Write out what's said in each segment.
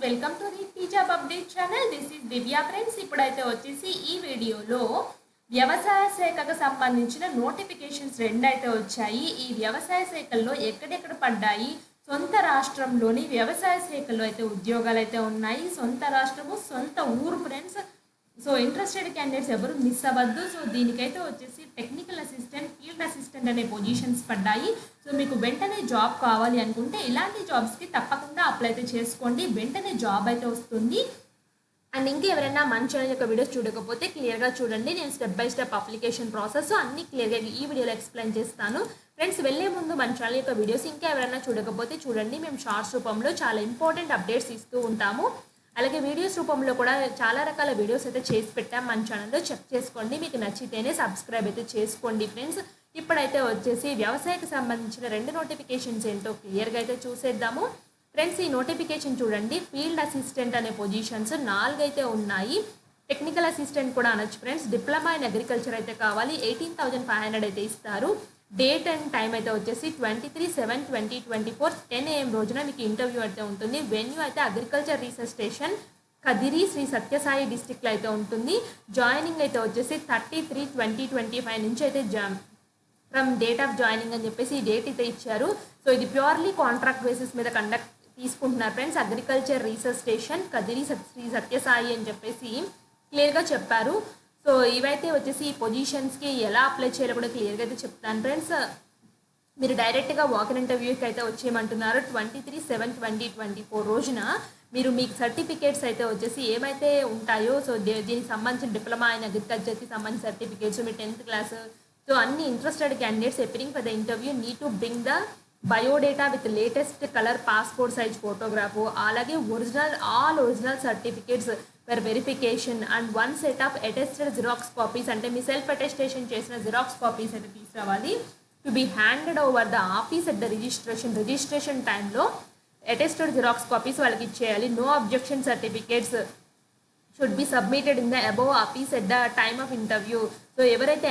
Welcome to the T job update channel. This is Divya friends. ఇప్పుడైతే వచ్చేసి ఈ వీడియోలో వ్యవసాయ శాఖకు సంబంధించిన నోటిఫికేషన్స్ రెండైతే వచ్చాయి. ఈ వ్యవసాయ శాఖల్లో ఎక్కడెక్కడ పడ్డాయి, సొంత రాష్ట్రంలోని వ్యవసాయ శాఖల్లో అయితే ఉద్యోగాలు అయితే ఉన్నాయి. సొంత రాష్ట్రము, సొంత ఊరు ఫ్రెండ్స్. సో ఇంట్రెస్టెడ్ క్యాండిడేట్స్ ఎవరు మిస్ అవ్వద్దు. సో దీనికైతే వచ్చేసి టెక్నికల్ అసిస్టెంట్, ఫీల్డ్ అసిస్టెంట్ అనే పొజిషన్స్ పడ్డాయి. సో మీకు వెంటనే జాబ్ కావాలి అనుకుంటే ఇలాంటి జాబ్స్కి తప్పకుండా అప్లై అయితే చేసుకోండి. వెంటనే జాబ్ అయితే వస్తుంది. అండ్ ఇంకా ఎవరైనా మన ఛానల్ యొక్క వీడియోస్ చూడకపోతే క్లియర్గా చూడండి. నేను step by step application process అన్ని క్లియర్గా ఈ వీడియోలో ఎక్స్ప్లెయిన్ చేస్తాను. ఫ్రెండ్స్, వెళ్ళే ముందు మన ఛానల్ యొక్క వీడియోస్ ఇంకా ఎవరైనా చూడకపోతే చూడండి. మేము షార్ట్స్ రూపంలో చాలా ఇంపార్టెంట్ అప్డేట్స్ ఇస్తూ ఉంటాము. అలాగే వీడియోస్ రూపంలో కూడా చాలా రకాల వీడియోస్ అయితే చేసి పెట్టాం మన ఛానల్లో. చెక్ చేసుకోండి, మీకు నచ్చితేనే సబ్స్క్రైబ్ అయితే చేసుకోండి ఫ్రెండ్స్. ఇప్పుడైతే వచ్చేసి వ్యవసాయకు సంబంధించిన రెండు నోటిఫికేషన్స్ ఏంటో క్లియర్గా అయితే చూసేద్దాము. ఫ్రెండ్స్, ఈ నోటిఫికేషన్ చూడండి. ఫీల్డ్ అసిస్టెంట్ అనే పొజిషన్స్ 4 అయితే ఉన్నాయి. టెక్నికల్ అసిస్టెంట్ కూడా అనొచ్చు ఫ్రెండ్స్. డిప్లొమా ఇన్ అగ్రికల్చర్ అయితే కావాలి. 18,500 అయితే ఇస్తారు. డేట్ అండ్ టైం అయితే వచ్చేసి 23/7/2024 10 AM రోజున మీకు ఇంటర్వ్యూ అయితే ఉంటుంది. వెన్యూ అయితే agriculture research station Kadiri Sri Sathya Sai డిస్టిక్లో అయితే ఉంటుంది. జాయినింగ్ అయితే వచ్చేసి 30/3/2025 నుంచి అయితే ఫ్రమ్ డేట్ ఆఫ్ జాయినింగ్ అని చెప్పేసి ఈ డేట్ అయితే ఇచ్చారు. సో ఇది ప్యూర్లీ కాంట్రాక్ట్ బేసిస్ మీద తీసుకుంటున్నారు friends. Agriculture research station Kadiri Sri Sathya Sai అని చెప్పేసి క్లియర్గా చెప్పారు. సో ఇవైతే వచ్చేసి ఈ పొజిషన్స్కి ఎలా అప్లై చేయాలో కూడా క్లియర్గా అయితే చెప్తాను ఫ్రెండ్స్. మీరు డైరెక్ట్గా వాకిన్ ఇంటర్వ్యూకి అయితే వచ్చేయమంటున్నారు. 23/7/2024 రోజున మీరు మీకు సర్టిఫికేట్స్ అయితే వచ్చేసి ఏమైతే ఉంటాయో, సో దీనికి సంబంధించిన డిప్లొమా ఇన్ అగ్రికల్చర్కి సంబంధించిన సర్టిఫికేట్స్, మీ 10th క్లాస్, సో అన్ని interested candidates appearing for the interview need to bring the biodata with latest colour passport size photograph, అలాగే all original certificates for verification and 1 set of attested xerox copies, అంటే మీ self attestation చేసిన xerox copies అయితే తీసుకురావాలి. To be handed over the office at the registration టైంలో attested xerox copies వాళ్ళకి ఇచ్చేయాలి. No objection certificates should be submitted in the above office at the time of interview. So ఎవరైతే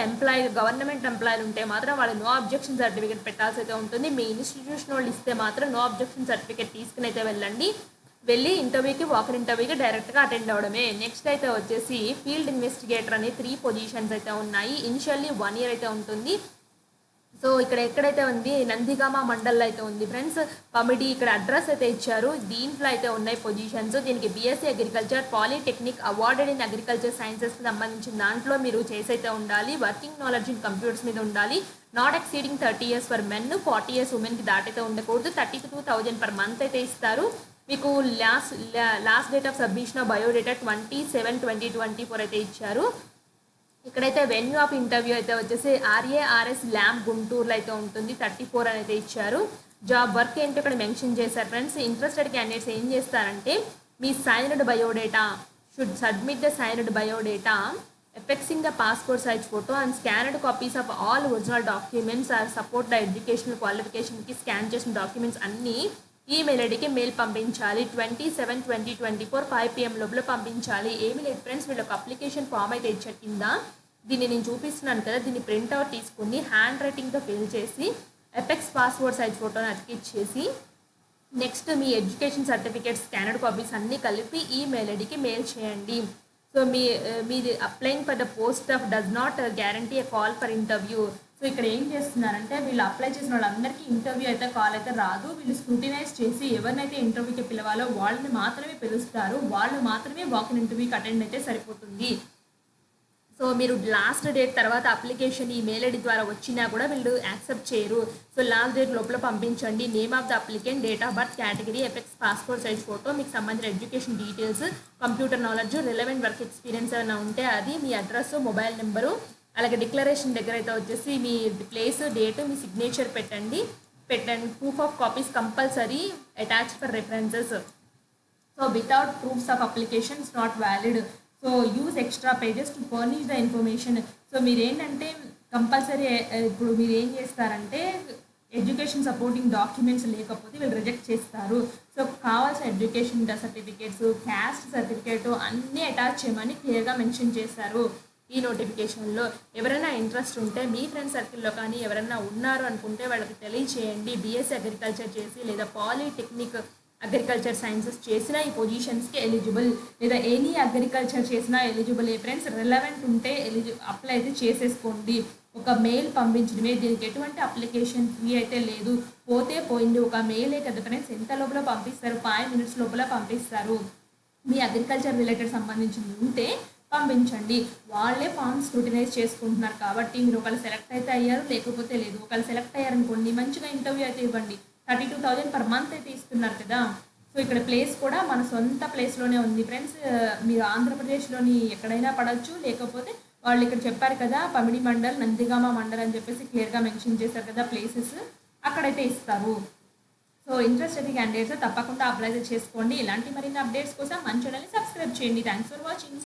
government ఎంప్లాయీలు ఉంటే మాత్రం వాళ్ళు no objection certificate పెట్టాల్సి అయితే ఉంటుంది. మీ ఇన్స్టిట్యూషన్ వాళ్ళు ఇస్తే మాత్రం నో అబ్జెక్షన్ సర్టిఫికేట్ తీసుకుని అయితే వెళ్ళి ఇంటర్వ్యూకి వాకర్ ఇంటర్వ్యూకి డైరెక్ట్గా అటెండ్ అవ్వడమే. నెక్స్ట్ అయితే వచ్చేసి ఫీల్డ్ ఇన్వెస్టిగేటర్ అనే 3 పొజిషన్స్ అయితే ఉన్నాయి. ఇనిషియల్లీ 1 year అయితే ఉంటుంది. సో ఇక్కడ ఎక్కడైతే ఉంది, నందిగామ మండల్లో అయితే ఉంది ఫ్రెండ్స్. పమిడి ఇక్కడ అడ్రస్ అయితే ఇచ్చారు. దీంట్లో అయితే ఉన్నాయి పొజిషన్స్. దీనికి BSc agriculture, polytechnic, awarded in agriculture సైన్సెస్కి సంబంధించిన దాంట్లో మీరు చేసైతే ఉండాలి. వర్కింగ్ నాలెడ్జ్ ఇన్ కంప్యూటర్స్ మీద ఉండాలి. Not exceeding 30 years for men, 40 years ఉమెన్కి దాటైతే ఉండకూడదు. 32,000 per month అయితే ఇస్తారు. మీకు last date of submission of biodata 27/2024 అయితే ఇచ్చారు. ఇక్కడైతే వెన్యూ ఆఫ్ ఇంటర్వ్యూ అయితే వచ్చేసి RARS ల్యాబ్ గుంటూరులో అయితే ఉంటుంది. 34 అని అయితే ఇచ్చారు. జాబ్ వర్క్ ఏంటో ఇక్కడ మెన్షన్ చేశారు ఫ్రెండ్స్. ఇంట్రెస్టెడ్ క్యాండిడేట్స్ ఏం చేస్తారంటే మీ signed biodata should submit the signed biodata affixing the passport size photo and scanned copies of all original documents or support the educational క్వాలిఫికేషన్కి స్కాన్ చేసిన డాక్యుమెంట్స్ అన్నీ email ఐడికి మెయిల్ పంపించాలి. 27/2024 5 PM లోపల పంపించాలి. ఏమి లేదు ఫ్రెండ్స్, వీళ్ళకి అప్లికేషన్ ఫామ్ అయితే ఇచ్చారు కింద. దీన్ని నేను చూపిస్తున్నాను కదా, దీన్ని ప్రింట్అవుట్ తీసుకుని హ్యాండ్ రైటింగ్తో ఫిల్ చేసి ఎఫెక్స్ పాస్పోర్ట్ సైజ్ ఫోటోని అతికిచ్చేసి నెక్స్ట్ మీ ఎడ్యుకేషన్ సర్టిఫికేట్స్ స్కానర్డ్ కాపీస్ అన్నీ కలిపి ఈమెయిల్ ఐడికి మెయిల్ చేయండి. సో మీది applying for the post of does not guarantee a call for interview. So ఇక్కడ ఏం చేస్తున్నారంటే వీళ్ళు అప్లై చేసిన వాళ్ళందరికీ ఇంటర్వ్యూ అయితే కాల్ అయితే రాదు. వీళ్ళు స్క్రూటినైజ్ చేసి ఎవరినైతే ఇంటర్వ్యూకి పిలవాలో వాళ్ళని మాత్రమే పిలుస్తారు. వాళ్ళు మాత్రమే వాకిన్ ఇంటర్వ్యూకి అటెండ్ అయితే సరిపోతుంది. సో మీరు లాస్ట్ డేట్ తర్వాత అప్లికేషన్ ఈ మెయిల్ ఐడి ద్వారా వచ్చినా కూడా వీళ్ళు యాక్సెప్ట్ చేయరు. సో లాస్ట్ డేట్ లోపల పంపించండి. Name of the applicant, date of birth, category, affix passport size photo, మీకు సంబంధించిన education details, computer knowledge, relevant work experience ఏమైనా ఉంటే అది, మీ అడ్రస్, మొబైల్ నెంబరు, అలాగే డిక్లరేషన్ దగ్గర అయితే వచ్చేసి మీ ప్లేస్, డేట్, మీ సిగ్నేచర్ పెట్టండి. Proof of copies compulsory attach for references. So without proofs of application is not valid. So use extra pages to furnish the information. So మీరేంటంటే compulsory ఇప్పుడు మీరు ఏం చేస్తారంటే ఎడ్యుకేషన్ సపోర్టింగ్ డాక్యుమెంట్స్ లేకపోతే వీళ్ళు reject చేస్తారు. సో కావాల్సిన ఎడ్యుకేషన్ సర్టిఫికేట్స్, క్యాస్ట్ సర్టిఫికేట్ అన్నీ అటాచ్ చేయమని క్లియర్గా మెన్షన్ చేశారు ఈ నోటిఫికేషన్లో. ఎవరైనా ఇంట్రెస్ట్ ఉంటే మీ ఫ్రెండ్ సర్కిల్లో కానీ ఎవరైనా ఉన్నారు అనుకుంటే వాళ్ళకి తెలియచేయండి. బీఎస్సీ అగ్రికల్చర్ చేసి లేదా పాలిటెక్నిక్ అగ్రికల్చర్ సైన్సెస్ చేసిన ఈ పొజిషన్స్కి ఎలిజిబుల్, లేదా ఎనీ అగ్రికల్చర్ చేసినా ఎలిజిబుల్. ఫ్రెండ్స్ రిలవెంట్ ఉంటే అప్లై అయితే చేసేసుకోండి. ఒక మెయిల్ పంపించడమే, దీనికి ఎటువంటి అప్లికేషన్ ఫీ అయితే లేదు. పోతే పోయింది, ఒక మెయిలే కదా ఫ్రెండ్స్, ఎంత లోపల పంపిస్తారు, 5 minutes లోపల పంపిస్తారు. మీ అగ్రికల్చర్ రిలేటెడ్ సంబంధించింది ఉంటే పంపించండి. వాళ్ళే ఫామ్ స్క్రూటినైజ్ చేసుకుంటున్నారు కాబట్టి మీరు ఒకళ్ళు సెలెక్ట్ అయితే అయ్యారు, లేకపోతే లేదు. ఒకళ్ళు సెలెక్ట్ అయ్యారనుకోండి, మంచిగా ఇంటర్వ్యూ అయితే ఇవ్వండి. 32,000 పర్ మంత్ అయితే ఇస్తున్నారు కదా. సో ఇక్కడ ప్లేస్ కూడా మన సొంత ప్లేస్లోనే ఉంది ఫ్రెండ్స్. మీరు ఆంధ్రప్రదేశ్లోని ఎక్కడైనా పడవచ్చు, లేకపోతే వాళ్ళు ఇక్కడ చెప్పారు కదా పమిడి మండల్, నందిగామ మండల్ అని చెప్పేసి క్లియర్గా మెన్షన్ చేశారు కదా ప్లేసెస్, అక్కడైతే ఇస్తారు. సో ఇంట్రెస్టెడ్ క్యాండిడేట్స్ తప్పకుండా అప్లై చేసుకోండి. ఇలాంటి మరిన్ని అప్డేట్స్ కోసం మన ఛానల్ని సబ్స్క్రైబ్ చేయండి. Thanks for watching.